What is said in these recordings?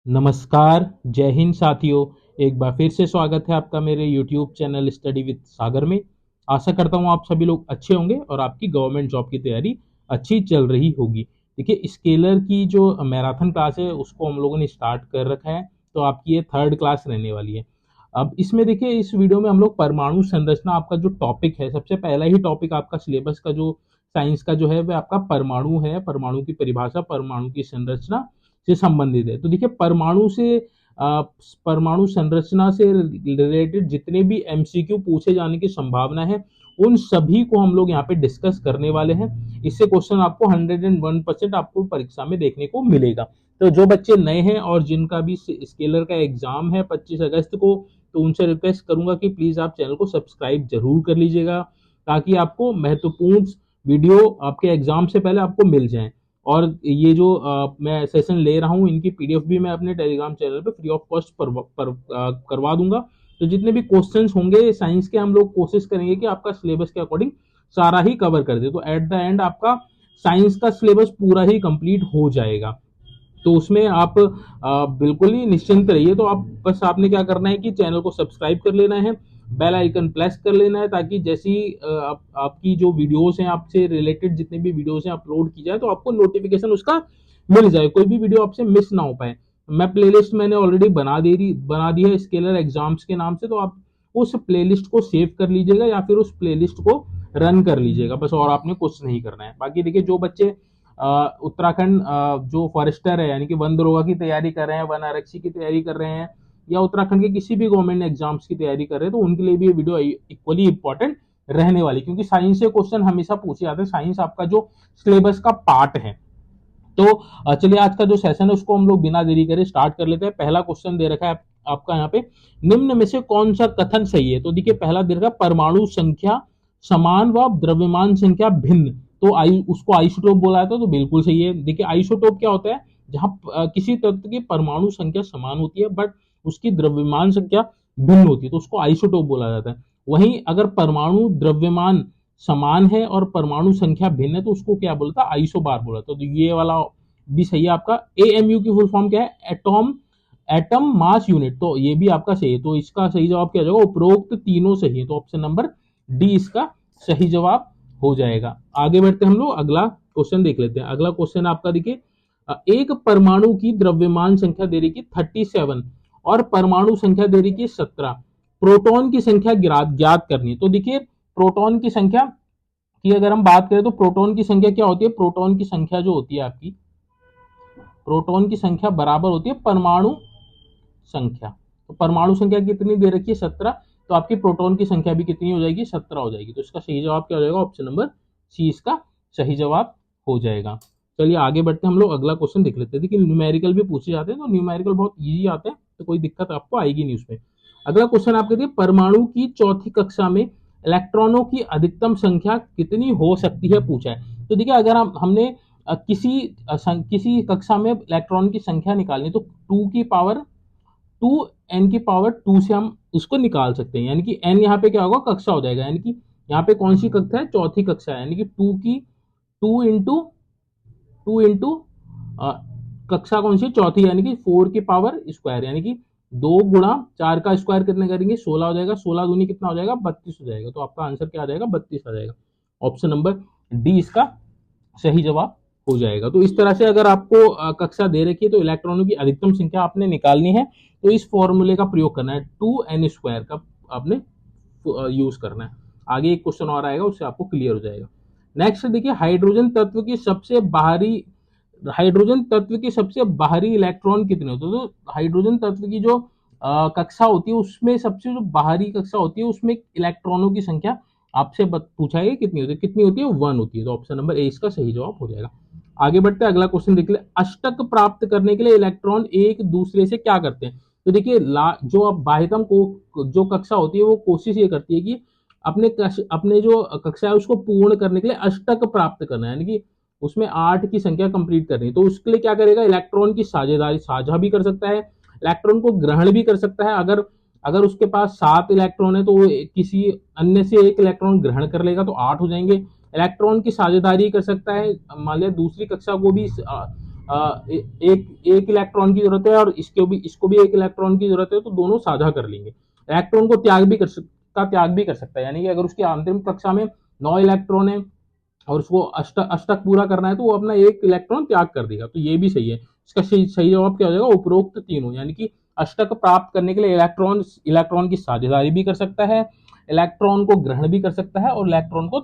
नमस्कार, जय हिंद साथियों। एक बार फिर से स्वागत है आपका मेरे YouTube चैनल स्टडी विद सागर में। आशा करता हूँ आप सभी लोग अच्छे होंगे और आपकी गवर्नमेंट जॉब की तैयारी अच्छी चल रही होगी। देखिए, स्केलर की जो मैराथन क्लास है उसको हम लोगों ने स्टार्ट कर रखा है, तो आपकी ये थर्ड क्लास रहने वाली है। अब इसमें देखिए, इस वीडियो में हम लोग परमाणु संरचना आपका जो टॉपिक है, सबसे पहला ही टॉपिक आपका सिलेबस का जो साइंस का जो है वह आपका परमाणु है। परमाणु की परिभाषा, परमाणु की संरचना से संबंधित है। तो देखिए, परमाणु संरचना से रिलेटेड जितने भी एमसीक्यू पूछे जाने की संभावना है, उन सभी को हम लोग यहाँ पे डिस्कस करने वाले हैं। इससे क्वेश्चन आपको 101% आपको परीक्षा में देखने को मिलेगा। तो जो बच्चे नए हैं और जिनका भी स्केलर का एग्जाम है 25 अगस्त को, तो उनसे रिक्वेस्ट करूंगा कि प्लीज आप चैनल को सब्सक्राइब जरूर कर लीजिएगा, ताकि आपको महत्वपूर्ण वीडियो आपके एग्जाम से पहले आपको मिल जाए। और ये जो मैं सेशन ले रहा हूँ, इनकी पीडीएफ भी मैं अपने टेलीग्राम चैनल पे फ्री ऑफ कॉस्ट करवा दूंगा। तो जितने भी क्वेश्चंस होंगे साइंस के, हम लोग कोशिश करेंगे कि आपका सिलेबस के अकॉर्डिंग सारा ही कवर कर दे, तो एट द एंड आपका साइंस का सिलेबस पूरा ही कंप्लीट हो जाएगा। तो उसमें आप बिल्कुल ही निश्चिंत रहिए। तो आप बस आपने क्या करना है कि चैनल को सब्सक्राइब कर लेना है, बेल आइकन प्रेस कर लेना है, ताकि जैसी आपकी जो वीडियोस हैं, आपसे रिलेटेड जितने भी वीडियोस हैं अपलोड की जाए, तो आपको नोटिफिकेशन उसका मिल जाए, कोई भी वीडियो आपसे मिस ना हो पाए। मैं प्लेलिस्ट मैंने ऑलरेडी बना दी है स्केलर एग्जाम्स के नाम से, तो आप उस प्लेलिस्ट को सेव कर लीजिएगा या फिर उस प्लेलिस्ट को रन कर लीजिएगा बस, और आपने कुछ नहीं करना है। बाकी देखिए, जो बच्चे उत्तराखंड जो फॉरेस्टर है यानी कि वन दरोगा की तैयारी कर रहे हैं, वन आरक्षी की तैयारी कर रहे हैं, या उत्तराखंड के किसी भी गवर्नमेंट एग्जाम्स की तैयारी कर रहे हैं, तो उनके लिए भी ये वीडियो इक्वली इंपॉर्टेंट रहने वाली, क्योंकि साइंस से क्वेश्चन हमेशा पूछे जाते हैं। साइंस आपका जो सिलेबस का पार्ट है। तो चलिए, आज का जो सेशन है उसको हम लोग बिना देरी करे स्टार्ट कर लेते हैं। पहला क्वेश्चन दे रखा है आपका यहाँ पे, निम्न में से कौन सा कथन सही है। तो देखिए, पहला दे रखा है परमाणु संख्या समान व द्रव्यमान संख्या भिन्न, तो उसको आइसोटोप बोला जाता है, तो बिल्कुल सही है। देखिए, आइसोटोप क्या होता है, जहां किसी तत्व की परमाणु संख्या समान होती है बट उसकी द्रव्यमान संख्या भिन्न होती है, तो उसको आइसोटोप बोला जाता है। वहीं अगर परमाणु द्रव्यमान समान है और परमाणु संख्या भिन्न है, तो उसको क्या बोलता है, आइसोबार बोला। तो ये वाला भी सही है आपका। एएमयू की फुल फॉर्म क्या है, एटम मास यूनिट, तो ये भी आपका सही है। तो इसका सही जवाब क्या जाएगा, उपरोक्त तीनों सही है, तो ऑप्शन नंबर डी इसका सही जवाब हो जाएगा। आगे बढ़ते हम लोग, अगला क्वेश्चन देख लेते हैं। अगला क्वेश्चन आपका देखिए, एक परमाणु की द्रव्यमान संख्या दे रही है 37 और परमाणु संख्या दे रही है 17, प्रोटॉन की संख्या ज्ञात करनी है। तो देखिए, प्रोटॉन की संख्या की अगर हम बात करें, तो प्रोटॉन की संख्या क्या होती है, प्रोटॉन की संख्या जो होती है आपकी, प्रोटॉन की संख्या बराबर होती है परमाणु संख्या। तो परमाणु संख्या कितनी दे रखी है, 17, तो आपकी प्रोटॉन की संख्या भी कितनी हो जाएगी, 17 हो जाएगी। तो इसका सही जवाब क्या हो जाएगा, ऑप्शन नंबर सी इसका सही जवाब हो जाएगा। चलिए आगे बढ़ते हैं हम लोग, अगला क्वेश्चन देख लेते हैं। देखिए, न्यूमेरिकल भी पूछे जाते हैं, तो न्यूमेरिकल बहुत ईजी आते हैं, तो कोई दिक्कत आपको आएगी नहीं उसमें। अगला क्वेश्चन आपके देखिए, परमाणु की चौथी कक्षा में इलेक्ट्रॉनों की अधिकतम संख्या कितनी हो सकती है, पूछा है। तो देखिए, अगर हमने किसी कक्षा में इलेक्ट्रॉन की संख्या निकालनी, तो 2 से हम उसको निकाल सकते हैं, यानी कि n यहाँ पे क्या होगा, कक्षा हो जाएगा। यानी कि यहाँ पे कौन सी कक्षा है, चौथी कक्षा है, यानी कि टू इंटू कक्षा कौन सी, चौथी, यानी कि 4 की पावर स्क्वायर, यानी कि 2 गुणा 4 का स्क्वायर कितने करेंगे, 16 हो जाएगा। 16 दूनी कितना हो जाएगा, 32 हो जाएगा। तो आपका आंसर क्या आ जाएगा, 32 आ जाएगा। ऑप्शन नंबर डी इसका सही जवाब हो जाएगा। तो इस तरह से अगर आपको कक्षा दे रखी है, तो इलेक्ट्रॉनों की अधिकतम संख्या आपने निकालनी है, तो इस फॉर्मूले का प्रयोग करना है, 2n² का आपने यूज करना है। आगे एक क्वेश्चन और आएगा, उससे आपको क्लियर हो जाएगा। नेक्स्ट देखिए, हाइड्रोजन तत्व के सबसे बाहरी इलेक्ट्रॉन कितने होते हैं। तो हाइड्रोजन तत्व की जो कक्षा होती है, उसमें सबसे जो बाहरी कक्षा होती है, उसमें इलेक्ट्रॉनों की संख्या आपसे पूछा है कितनी होती है, 1 होती है। तो ऑप्शन नंबर ए इसका सही जवाब हो जाएगा। आगे बढ़ते हैं, अगला क्वेश्चन देख ले, अष्टक प्राप्त करने के लिए इलेक्ट्रॉन एक दूसरे से क्या करते हैं। तो देखिए, जो अब बाह्यतम को जो कक्षा होती है, वो कोशिश ये करती है कि अपने जो कक्षा है उसको पूर्ण करने के लिए अष्टक प्राप्त करना है, यानी कि उसमें 8 की संख्या कंप्लीट करनी है। तो उसके लिए क्या करेगा, इलेक्ट्रॉन की साझा भी कर सकता है, इलेक्ट्रॉन को ग्रहण भी कर सकता है। अगर अगर उसके पास 7 इलेक्ट्रॉन है, तो वो किसी अन्य से एक इलेक्ट्रॉन ग्रहण कर लेगा, तो 8 हो जाएंगे। इलेक्ट्रॉन की साझेदारी कर सकता है, मान लिया दूसरी कक्षा को भी एक इलेक्ट्रॉन की जरूरत है और इसको भी एक इलेक्ट्रॉन की जरूरत है, तो दोनों साझा कर लेंगे। इलेक्ट्रॉन को त्याग भी कर सकता है, यानी कि अगर उसकी आंतरिक कक्षा में 9 इलेक्ट्रॉन है और उसको अष्टक पूरा करना है, तो वो अपना एक इलेक्ट्रॉन त्याग कर देगा। तो ये भी सही है। इसका सही जवाब क्या हो जाएगा, उपरोक्त तीनों, यानी कि अष्टक प्राप्त करने के लिए इलेक्ट्रॉन की साझेदारी भी कर सकता है, इलेक्ट्रॉन को ग्रहण भी कर सकता है और इलेक्ट्रॉन का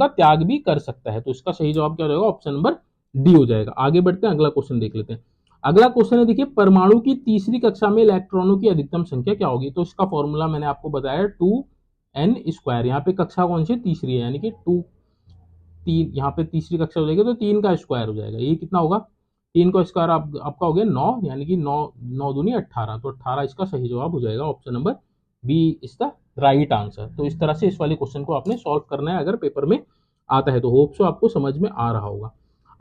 त्याग भी कर सकता है। तो इसका सही जवाब क्या हो जाएगा, ऑप्शन नंबर डी हो जाएगा। आगे बढ़ते हैं, अगला क्वेश्चन देख लेते हैं। अगला क्वेश्चन है, देखिए, परमाणु की तीसरी कक्षा में इलेक्ट्रॉनों की अधिकतम संख्या क्या होगी। तो इसका फॉर्मूला मैंने आपको बताया 2n²। यहाँ पे कक्षा कौन सी, तीसरी है, यानी कि 3, यहाँ पे तीसरी कक्षा हो जाएगी तो 3 का स्क्वायर हो जाएगा। ये कितना होगा, 3 का स्क्वायर आपका हो गया 9, यानी कि 9 दूनी 18। तो 18 इसका सही जवाब हो जाएगा। Option number B is the right answer. तो इस तरह से इस वाले क्वेश्चन को आपने सॉल्व करना है अगर पेपर में आता है, तो होप सो आपको समझ में आ रहा होगा।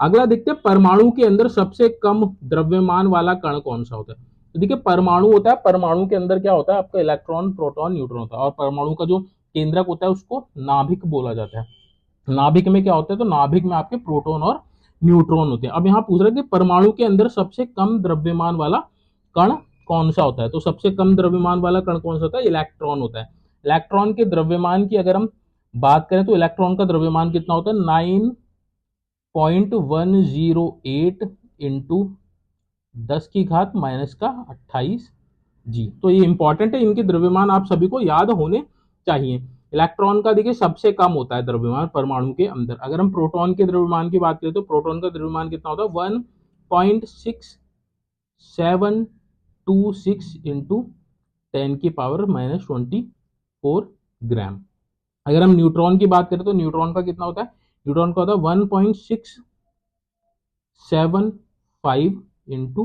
अगला देखते हैं, परमाणु के अंदर सबसे कम द्रव्यमान वाला कण कौन सा होता है। तो देखिए, परमाणु होता है, परमाणु के अंदर क्या होता है, आपका इलेक्ट्रॉन, प्रोटॉन, न्यूट्रॉन होता है, और परमाणु का जो केंद्रक होता है उसको नाभिक बोला जाता है। नाभिक में क्या होता है, तो नाभिक में आपके प्रोटॉन और न्यूट्रॉन होते हैं। अब यहाँ पूछ रहे थे परमाणु के अंदर सबसे कम द्रव्यमान वाला कण कौन सा होता है। तो सबसे कम द्रव्यमान वाला कण कौन सा होता है, इलेक्ट्रॉन होता है। इलेक्ट्रॉन के द्रव्यमान की अगर हम बात करें तो इलेक्ट्रॉन का द्रव्यमान कितना होता है, 9.108 इंटू 10⁻⁻28 जी। तो ये इंपॉर्टेंट है, इनके द्रव्यमान आप सभी को याद होने चाहिए। इलेक्ट्रॉन का देखिए सबसे कम होता है द्रव्यमान परमाणु के अंदर। अगर हम प्रोटॉन के द्रव्यमान की बात करें तो प्रोटॉन का द्रव्यमान कितना होता है, 1.6726 इंटू 10⁻⁻24 ग्राम। अगर हम न्यूट्रॉन की बात करें तो न्यूट्रॉन का कितना होता है, न्यूट्रॉन का होता है 1.675 इंटू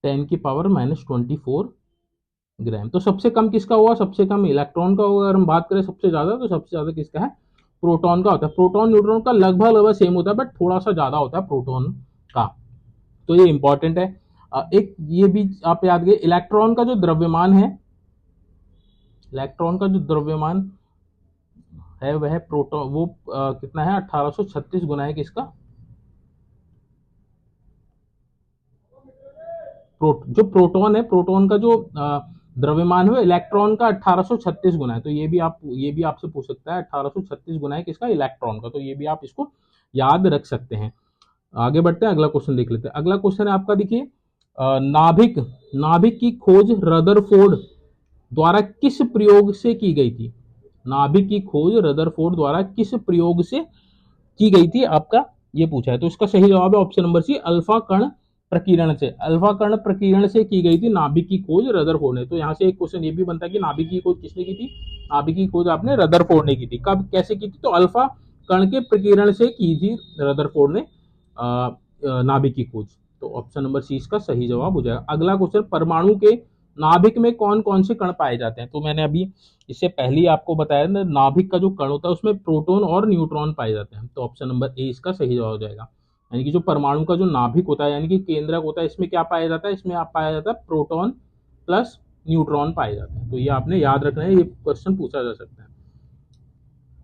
10⁻⁻24 ग्राम। तो सबसे कम किसका हुआ, सबसे कम इलेक्ट्रॉन का होगा। अगर हम बात करें सबसे ज्यादा, तो सबसे ज्यादा किसका है, प्रोटॉन का होता है। प्रोटॉन न्यूट्रॉन का लगभग सेम होता है, बट थोड़ा सा ज्यादा होता है प्रोटॉन का। तो ये इंपॉर्टेंट है। एक ये भी आप याद करिए, इलेक्ट्रॉन का जो द्रव्यमान है, इलेक्ट्रॉन का जो द्रव्यमान है वह प्रोटॉन वो कितना है, 1836 गुना है किसका, जो प्रोटॉन है, प्रोटॉन का जो द्रव्यमान है इलेक्ट्रॉन का 1836 गुना है। तो ये भी आपसे पूछ सकता है, 1836 गुना है किसका, इलेक्ट्रॉन का। तो ये भी आप इसको याद रख सकते हैं। आगे बढ़ते हैं, अगला क्वेश्चन देख लेते हैं। अगला क्वेश्चन है आपका, देखिए, नाभिक नाभिक की खोज रदरफोर्ड द्वारा किस प्रयोग से की गई थी। नाभिक की खोज रदरफोर्ड द्वारा किस प्रयोग से की गई थी, आपका ये पूछा है। तो इसका सही जवाब है ऑप्शन नंबर सी, अल्फा कण प्रकीर्ण से। अल्फा कण प्रकीर्ण से की गई थी नाभिक की खोज रदरफोर्ड ने। तो यहाँ से एक क्वेश्चन ये भी बनता है कि नाभिक की खोज किसने की थी, नाभिक की खोज आपने रदरफोर्ड ने की थी। कब, कैसे की थी, तो अल्फा कण के प्रकीर्ण से की थी रदरफोर्ड ने नाभिक की खोज। तो ऑप्शन नंबर सी इसका सही जवाब हो जाएगा। अगला क्वेश्चन, परमाणु के नाभिक में कौन कौन से कण पाए जाते हैं। तो मैंने अभी इससे पहले ही आपको बताया ना, नाभिक का जो कण होता है उसमें प्रोटॉन और न्यूट्रॉन पाए जाते हैं। तो ऑप्शन नंबर ए इसका सही जवाब हो जाएगा। यानी कि जो परमाणु का जो नाभिक होता है, यानी कि केंद्रक होता है, इसमें क्या पाया जाता है, इसमें आप पाया जाता है प्रोटॉन प्लस न्यूट्रॉन पाए जाते हैं। तो ये आपने याद रखना है, ये क्वेश्चन पूछा जा सकता है।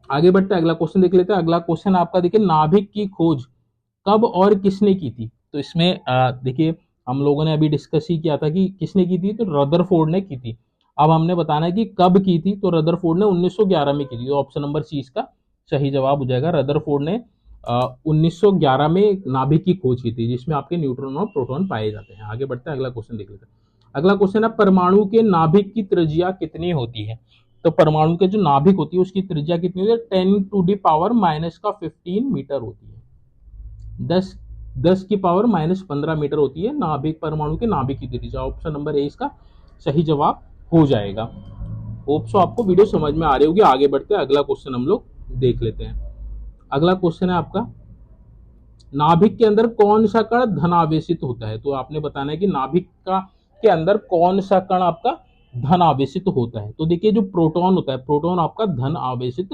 आगे बढ़ते हैं, अगला क्वेश्चन देख लेते हैं। अगला क्वेश्चन आपका देखिए, नाभिक की खोज कब और किसने की थी। तो इसमें देखिए, हम लोगों ने अभी डिस्कस ही किया था कि किसने की थी, तो रदरफोर्ड ने की थी। अब हमने बताना है कि कब की थी, तो रदरफोर्ड ने 1911 में की थी। तो ऑप्शन नंबर सी इसका सही जवाब हो जाएगा। रदरफोर्ड ने 1911 में नाभिक की खोज की थी, जिसमें आपके न्यूट्रॉन और प्रोटॉन पाए जाते हैं। आगे बढ़ते हैं, अगला क्वेश्चन देख लेते हैं। अगला क्वेश्चन है, परमाणु के नाभिक की त्रिज्या कितनी होती है। तो परमाणु के जो नाभिक होती है उसकी त्रिज्या कितनी होती है, 10⁻⁻15 मीटर होती है। 10⁻⁻15 मीटर होती है नाभिक, परमाणु के नाभिक की त्रिज्या। ऑप्शन नंबर ए इसका सही जवाब हो जाएगा। होप सो आपको वीडियो समझ में आ रही होगी। आगे बढ़ते हैं, अगला क्वेश्चन हम लोग देख लेते हैं। अगला क्वेश्चन है आपका, नाभिक के अंदर कौन सा कण धनावेशित होता है। तो आपने बताना है कि नाभिक का के अंदर कौन सा कण आपका धन आवेशित होता है। तो देखिए, जो प्रोटॉन होता है, प्रोटॉन आपका धन आवेशित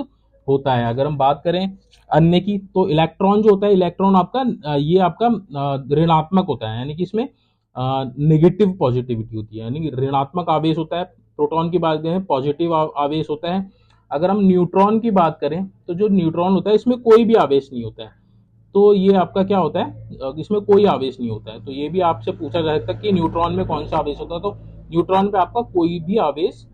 होता है। अगर हम बात करें अन्य की, तो इलेक्ट्रॉन जो होता है, इलेक्ट्रॉन आपका ये आपका ऋणात्मक होता है, यानी कि इसमें नेगेटिव पॉजिटिविटी होती है, यानी कि ऋणात्मक आवेश होता है। प्रोटॉन की बात करें, पॉजिटिव आवेश होता है। अगर हम न्यूट्रॉन की बात करें, तो जो न्यूट्रॉन होता है इसमें कोई भी आवेश नहीं होता है। तो ये आपका क्या होता है, इसमें कोई आवेश नहीं होता है। तो ये भी आपसे पूछा जा सकता है कि न्यूट्रॉन में कौन सा आवेश होता है, तो न्यूट्रॉन पे आपका कोई भी आवेश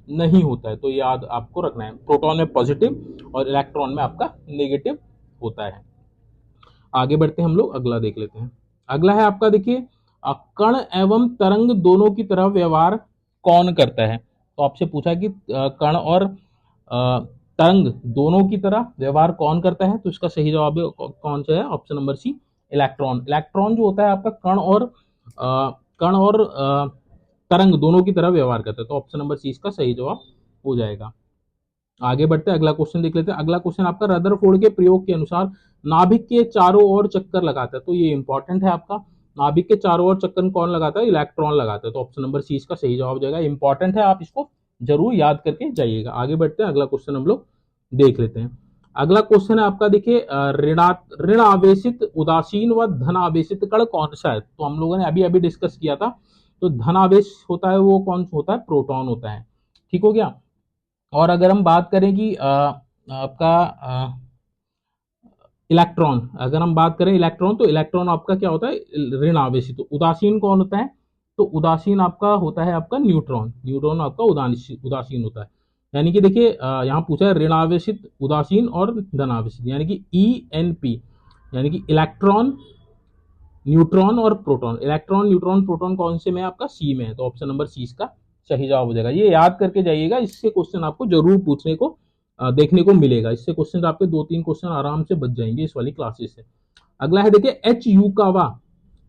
नहीं होता है। तो याद आपको रखना है, प्रोटॉन में पॉजिटिव और इलेक्ट्रॉन में आपका नेगेटिव होता है। आगे बढ़ते हैं हम लोग, अगला देख लेते हैं। अगला है आपका देखिए, कण एवं तरंग दोनों की तरह व्यवहार कौन करता है। तो आपसे पूछा कि कण और तरंग दोनों की तरह व्यवहार कौन करता है, तो इसका सही जवाब कौन सा है, option number C, electron. Electron जो होता है आपका कण और तरंग दोनों की तरह व्यवहार करता है, तो ऑप्शन नंबर सी इसका सही जवाब हो जाएगा। आगे बढ़ते हैं, अगला क्वेश्चन देख लेते हैं। अगला क्वेश्चन आपका रदरफोर्ड के प्रयोग के अनुसार नाभिक के चारों ओर चक्कर लगाता है। तो ये इंपॉर्टेंट है आपका, नाभिक के चारों ओर चक्कर कौन लगाता है, इलेक्ट्रॉन लगाता है। तो ऑप्शन नंबर सी इसका सही जवाब हो जाएगा। इंपॉर्टेंट है, आप इसको जरूर याद करके जाइएगा। आगे बढ़ते हैं, अगला क्वेश्चन हम लोग देख लेते हैं। अगला क्वेश्चन है आपका देखिए, ऋण आवेशित उदासीन व धन आवेशित कण कौन सा है। तो हम लोगों ने अभी अभी डिस्कस किया था, तो धन आवेश होता है वो कौन होता है, प्रोटॉन होता है। ठीक हो गया। और अगर हम बात करें कि आपका इलेक्ट्रॉन, अगर हम बात करें इलेक्ट्रॉन, तो इलेक्ट्रॉन आपका क्या होता है, ऋण आवेशित। तो उदासीन कौन होता है, तो उदासीन आपका होता है आपका न्यूट्रॉन। न्यूट्रॉन आपका उदासीन होता है। यानी कि देखिए यहाँ पूछा है ऋण आवेशित, उदासीन और धन आवेशित, यानी कि ENP, यानी कि इलेक्ट्रॉन, न्यूट्रॉन और प्रोटॉन। इलेक्ट्रॉन, न्यूट्रॉन, प्रोटॉन कौन से में है, आपका सी में है। तो ऑप्शन नंबर सी इसका सही जवाब हो जाएगा। ये याद करके जाइएगा, इससे क्वेश्चन आपको जरूर पूछने को देखने को मिलेगा। इससे क्वेश्चन आपके 2-3 क्वेश्चन आराम से बच जाएंगे इस वाली क्लासेस से। अगला है देखिए, एच यूकावा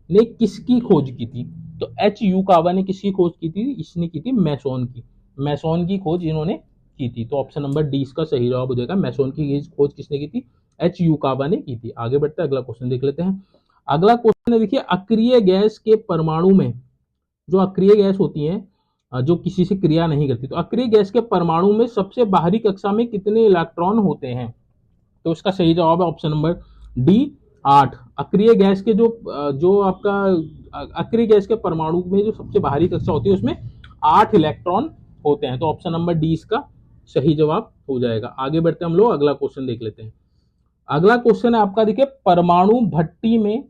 ने किसकी खोज की थी। तो एच यूकावा ने किसकी खोज की थी, इसने की थी मैसोन की। मैसोन की खोज इन्होंने की थी। तो ऑप्शन नंबर डी इसका सही जवाब हो जाएगा। मैसोन की खोज किसने की थी, एच यूकावा ने की थी। आगे बढ़ते हैं, अगला क्वेश्चन देख लेते हैं। अगला क्वेश्चन है देखिए, अक्रिय गैस के परमाणु में, जो अक्रिय गैस होती है जो किसी से क्रिया नहीं करती, तो अक्रिय गैस के परमाणु में सबसे बाहरी कक्षा में कितने इलेक्ट्रॉन होते हैं। तो इसका सही जवाब है ऑप्शन नंबर डी, 8। अक्रिय गैस के जो आपका अक्रिय गैस के परमाणु में जो सबसे बाहरी कक्षा होती है उसमें 8 इलेक्ट्रॉन होते हैं। तो ऑप्शन नंबर डी इसका सही जवाब हो जाएगा। आगे बढ़ते हम लोग, अगला क्वेश्चन देख लेते हैं। अगला क्वेश्चन है आपका देखिए, परमाणु भट्टी में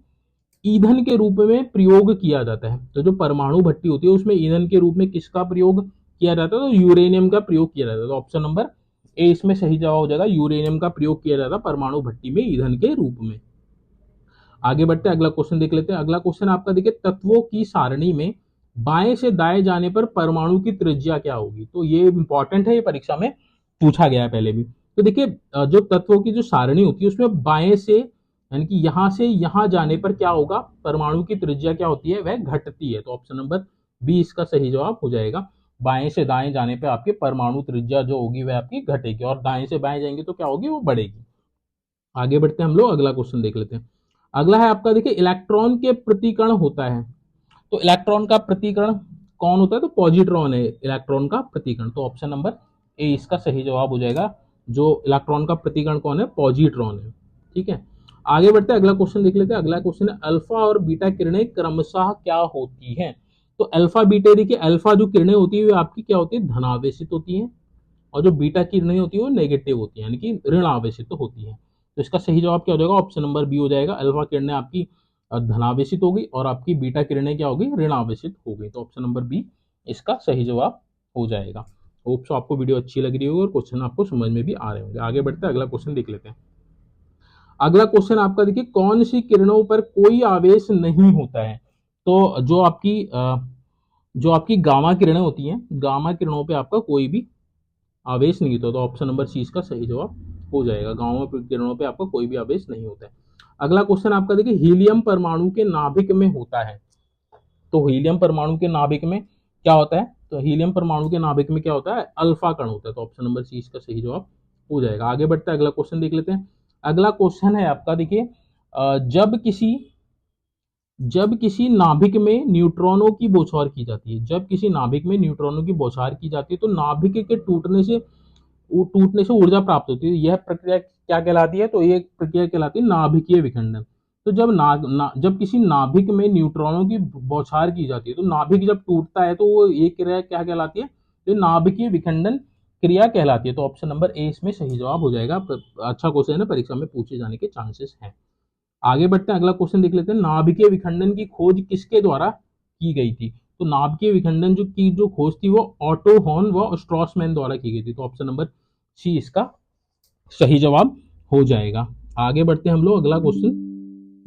ईंधन के रूप में प्रयोग किया जाता है। तो जो परमाणु भट्टी होती है उसमें ईंधन के रूप में किसका प्रयोग किया जाता है, तो यूरेनियम का प्रयोग किया जाता है। तो ऑप्शन नंबर ए इसमें सही जवाब हो जाएगा, यूरेनियम का प्रयोग किया जाता है परमाणु भट्टी में ईंधन के रूप में। आगे बढ़ते हैं, अगला क्वेश्चन देख लेते हैं। अगला क्वेश्चन आपका देखिए, तत्वों की सारणी में बाएं से दाएं जाने पर परमाणु की त्रिज्या क्या होगी। तो ये इंपॉर्टेंट है, ये परीक्षा में पूछा गया है पहले भी। तो देखिए जो तत्वों की जो सारणी होती है उसमें बाएं से, यानी कि यहां से यहां जाने पर क्या होगा, परमाणु की त्रिज्या क्या होती है, वह घटती है। तो ऑप्शन नंबर बी इसका सही जवाब हो जाएगा। बाएं से दाएं जाने पर आपकी परमाणु त्रिज्या जो होगी वह आपकी घटेगी, और दाएं से बाएं जाएंगे तो क्या होगी, वो बढ़ेगी। आगे बढ़ते हैं हम लोग, अगला क्वेश्चन देख लेते हैं। अगला है आपका देखिए, इलेक्ट्रॉन के प्रतिकण होता है। तो इलेक्ट्रॉन का प्रतिकण कौन होता है, तो पॉजिट्रॉन है इलेक्ट्रॉन का प्रतिकण। तो ऑप्शन नंबर ए इसका सही जवाब हो जाएगा। जो इलेक्ट्रॉन का प्रतिकण कौन है, पॉजिट्रॉन है। ठीक है, आगे बढ़ते हैं, अगला क्वेश्चन देख लेते हैं। अगला क्वेश्चन है, अल्फा और बीटा किरणें क्रमशः क्या होती हैं। तो अल्फा बीटा, देखिए अल्फा जो किरणें होती है वो आपकी क्या होती है, धनावेशित होती है, और जो बीटा किरणें होती है वो नेगेटिव होती है, यानी कि ऋण आवेशित होती है। तो इसका सही जवाब क्या हो जाएगा, ऑप्शन नंबर बी हो जाएगा। अल्फा किरणें आपकी धनावेशित होगी और आपकी बीटा किरणें क्या होगी, ऋण आवेशित हो गई। तो ऑप्शन नंबर बी इसका सही जवाब हो जाएगा। होप सो आपको वीडियो अच्छी लग रही होगी और क्वेश्चन आपको समझ में भी आ रहे होंगे। आगे बढ़ते हैं, अगला क्वेश्चन देख लेते हैं। अगला क्वेश्चन आपका देखिए, कौन सी किरणों पर कोई आवेश नहीं होता है। तो जो आपकी गामा किरणें होती हैं, गामा किरणों पे आपका कोई भी आवेश नहीं होता। तो ऑप्शन नंबर सी इसका सही जवाब हो जाएगा। गामा किरणों पे आपका कोई भी आवेश नहीं होता है। अगला क्वेश्चन आपका देखिए, हीलियम परमाणु के नाभिक में होता है। तो हीलियम परमाणु के नाभिक में क्या होता है, तो हीलियम परमाणु के नाभिक में क्या होता है, अल्फा कण होता है। तो ऑप्शन नंबर सी इसका सही जवाब हो जाएगा। आगे बढ़ते हैं, अगला क्वेश्चन देख लेते हैं। अगला क्वेश्चन है आपका देखिए, जब किसी नाभिक में न्यूट्रॉनों की बौछार की जाती है, जब किसी नाभिक में न्यूट्रॉनों की बौछार की जाती है तो नाभिक के टूटने से ऊर्जा प्राप्त होती है। यह प्रक्रिया क्या कहलाती है, तो ये प्रक्रिया कहलाती है नाभिकीय विखंडन। तो जब किसी नाभिक में न्यूट्रॉनों की बौछार की जाती है तो नाभिक जब टूटता है तो वो ये क्रिया क्या कहलाती है, तो नाभिकीय विखंडन क्रिया कहलाती है। तो ऑप्शन नंबर ए इसमें सही जवाब हो जाएगा। अच्छा क्वेश्चन है, परीक्षा में पूछे जाने के चांसेस हैं। आगे बढ़ते हैं, अगला क्वेश्चन देख लेते हैं। नाभिकीय विखंडन की खोज किसके द्वारा की गई थी? तो नाभिकीय विखंडन जो खोज थी वो ऑटो हॉर्न व स्ट्रॉसमैन द्वारा की गई थी। तो ऑप्शन नंबर सी इसका सही जवाब हो जाएगा। आगे बढ़ते हैं हम लोग, अगला क्वेश्चन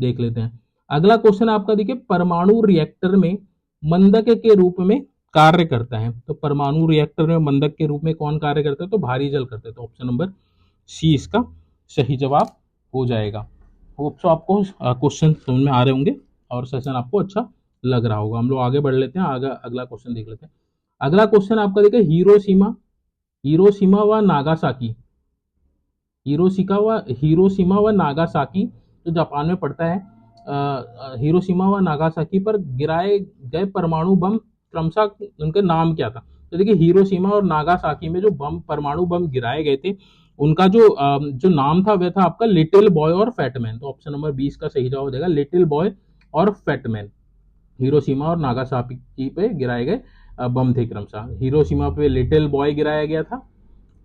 देख लेते हैं। अगला क्वेश्चन आपका देखिए, परमाणु रिएक्टर में मंदक के रूप में कार्य करता है। तो परमाणु रिएक्टर में मंदक के रूप में कौन कार्य करता है? तो भारी जल करता है। तो ऑप्शन नंबर सी इसका सही जवाब हो जाएगा। होप सो आपको क्वेश्चन समझ में आ रहे होंगे और सेशन आपको अच्छा लग रहा होगा। हम लोग आगे बढ़ लेते हैं, आगे अगला क्वेश्चन देख लेते हैं। अगला क्वेश्चन आपका देखिए, हिरोशिमा व नागासाकी, हिरोशिमा व नागासाकी जो जापान में पड़ता है, हिरोशिमा व नागासाकी पर गिराए गए परमाणु बम क्रमशः उनके नाम क्या था? तो देखिए, हिरोशिमा और नागासाकी में जो परमाणु बम गिराए गए थे, उनका जो नाम था वह था आपका लिटिल बॉय और फैटमैन। तो ऑप्शन नंबर 20 का सही जवाब हो जाएगा, लिटिल बॉय और फैटमैन। हिरोशिमा और नागासाकी पे गिराए गए बम थे क्रमशः। हिरोशिमा पे लिटिल बॉय गिराया गया था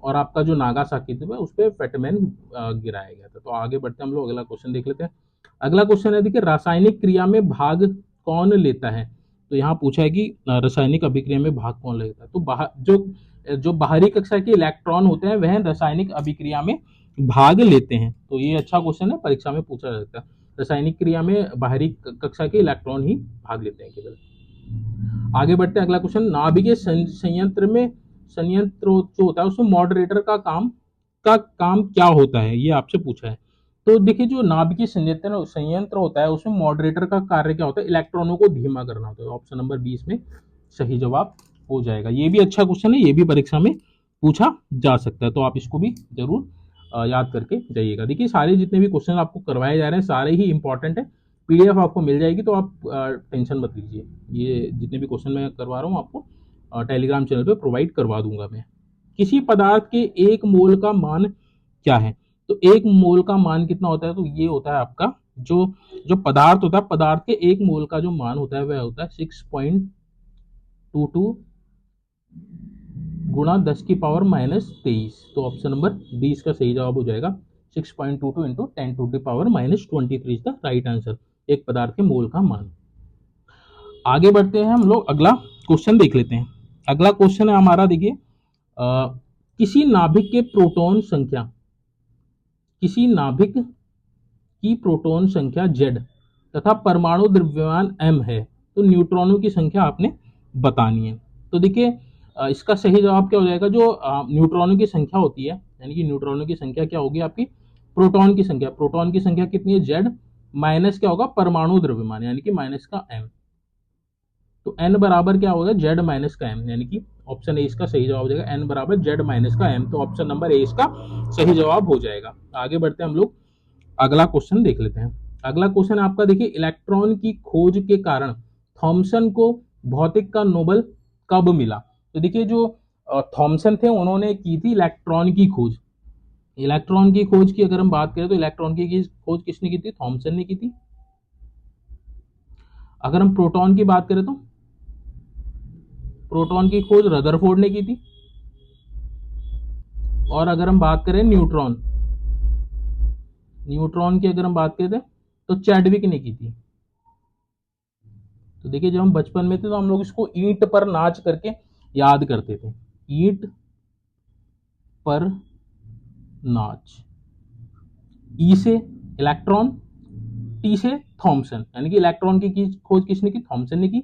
और आपका जो नागासाकी थे उस पर फैटमैन गिराया गया था। तो आगे बढ़ते हम लोग, अगला क्वेश्चन देख लेते हैं। अगला क्वेश्चन है देखिए, रासायनिक क्रिया में भाग कौन लेता है? तो यहाँ पूछा है कि रासायनिक अभिक्रिया में भाग कौन लेता है? तो जो बाहरी कक्षा के इलेक्ट्रॉन होते हैं वह रासायनिक अभिक्रिया में भाग लेते हैं। तो ये अच्छा क्वेश्चन है, परीक्षा में पूछा जाता है। रासायनिक क्रिया में बाहरी कक्षा के इलेक्ट्रॉन ही भाग लेते हैं केवल। आगे बढ़ते हैं, अगला क्वेश्चन, नाभिकीय संयंत्र जो होता है उसमें मॉडरेटर का काम क्या होता है? ये आपसे पूछा है। तो देखिए, जो नाभिकीय संयंत्र होता है उसमें मॉडरेटर का कार्य क्या होता है? इलेक्ट्रॉनों को धीमा करना होता है। ऑप्शन नंबर 20 में सही जवाब हो जाएगा। ये भी अच्छा क्वेश्चन है, ये भी परीक्षा में पूछा जा सकता है। तो आप इसको भी जरूर याद करके जाइएगा। देखिए, सारे जितने भी क्वेश्चन आपको करवाए जा रहे हैं सारे ही इंपॉर्टेंट है। पीडीएफ आपको मिल जाएगी, तो आप टेंशन मत लीजिए। ये जितने भी क्वेश्चन मैं करवा रहा हूँ आपको टेलीग्राम चैनल पे प्रोवाइड करवा दूंगा मैं। किसी पदार्थ के एक मोल का मान क्या है? तो एक मोल का मान कितना होता है? तो ये होता है आपका जो पदार्थ होता है, पदार्थ के एक मोल का जो मान होता है वह होता है 6.22 गुणा 10 की पावर -23। तो ऑप्शन नंबर 20 का सही जवाब हो जाएगा। 6.22 into 10 to the power -23 is the right answer, एक पदार्थ के मोल का मान। आगे बढ़ते हैं हम लोग, अगला क्वेश्चन देख लेते हैं। अगला क्वेश्चन है हमारा, देखिए, किसी नाभिक की प्रोटॉन संख्या Z तथा परमाणु द्रव्यमान m है, तो न्यूट्रॉनों की संख्या आपने बतानी है। तो देखिए, इसका सही जवाब क्या हो जाएगा? जो न्यूट्रॉनों की संख्या होती है, यानी कि न्यूट्रॉनों की संख्या क्या होगी आपकी? प्रोटॉन की संख्या। प्रोटॉन की संख्या कितनी है? Z माइनस क्या होगा? परमाणु द्रव्यमान, यानी कि माइनस का m। तो n बराबर क्या होगा? Z माइनस का m, यानी कि ऑप्शन ए इसका सही जवाब हो जाएगा। n बराबर Z माइनस का m। तो ऑप्शन नंबर ए इसका सही जवाब हो जाएगा। आगे बढ़ते हैं हम लोग, अगला क्वेश्चन देख लेते हैं। अगला क्वेश्चन आपका देखिए, इलेक्ट्रॉन की खोज के कारण थॉमसन को भौतिक का नोबेल कब मिला? तो देखिए, जो थॉमसन थे उन्होंने की थी इलेक्ट्रॉन की खोज। इलेक्ट्रॉन की खोज की अगर हम बात करें तो इलेक्ट्रॉन की खोज किसने की थी? थॉमसन ने की थी। अगर हम प्रोटॉन की बात करें तो प्रोटॉन की खोज रदरफोर्ड ने की थी। और अगर हम बात करें न्यूट्रॉन की अगर हम बात करें तो चैडविक ने की थी। तो देखिए, जब हम बचपन में थे तो हम लोग इसको ईंट पर नाच करके याद करते थे। ईंट पर नाच। ई से इलेक्ट्रॉन, टी से थॉमसन, यानी कि इलेक्ट्रॉन की खोज किसने की? थॉमसन ने की।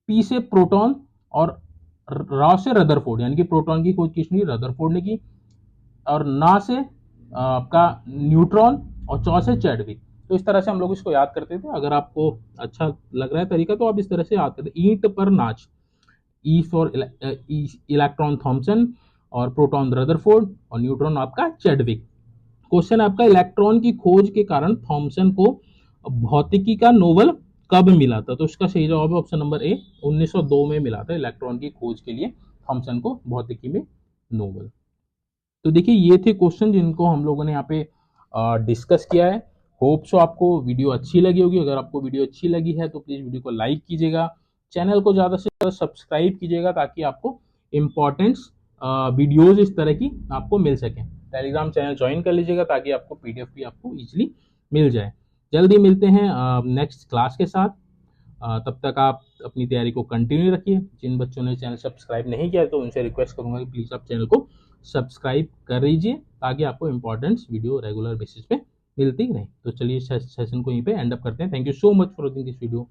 पी से प्रोटॉन और रा से रदरफोर्ड, यानी कि प्रोटॉन की खोज किसने की? रदरफोर्ड ने की। और ना से आपका न्यूट्रॉन और चौ से चैडविक। तो इस तरह से हम लोग इसको याद करते थे। अगर आपको अच्छा लग रहा है तरीका तो आप इस तरह से याद करते। ईंट पर नाच, ई फॉर इलेक्ट्रॉन थॉमसन और प्रोटॉन रदरफोर्ड और न्यूट्रॉन आपका चैडविक। क्वेश्चन आपका, इलेक्ट्रॉन की खोज के कारण थॉमसन को भौतिकी का नोबेल कब मिला था? तो इसका सही जवाब है ऑप्शन नंबर ए, 1902 में मिला था इलेक्ट्रॉन की खोज के लिए थॉमसन को भौतिकी में नोबेल। तो देखिए, ये थे क्वेश्चन जिनको हम लोगों ने यहाँ पे डिस्कस किया है। होप सो आपको वीडियो अच्छी लगी होगी। अगर आपको वीडियो अच्छी लगी है तो प्लीज़ वीडियो को लाइक कीजिएगा, चैनल को ज़्यादा से ज़्यादा सब्सक्राइब कीजिएगा ताकि आपको इम्पोर्टेंट्स वीडियोज इस तरह की आपको मिल सकें। टेलीग्राम चैनल ज्वाइन कर लीजिएगा ताकि आपको पीडीएफ भी आपको इजीली मिल जाए। जल्दी मिलते हैं नेक्स्ट क्लास के साथ। तब तक आप अपनी तैयारी को कंटिन्यू रखिए। जिन बच्चों ने चैनल सब्सक्राइब नहीं किया तो उनसे रिक्वेस्ट करूंगा कि प्लीज़ आप चैनल को सब्सक्राइब कर लीजिए ताकि आपको इंपॉर्टेंट वीडियो रेगुलर बेसिस पे मिलती रहे। तो चलिए सेशन को यहीं पे एंड अप करते हैं। Thank you so much for watching this video.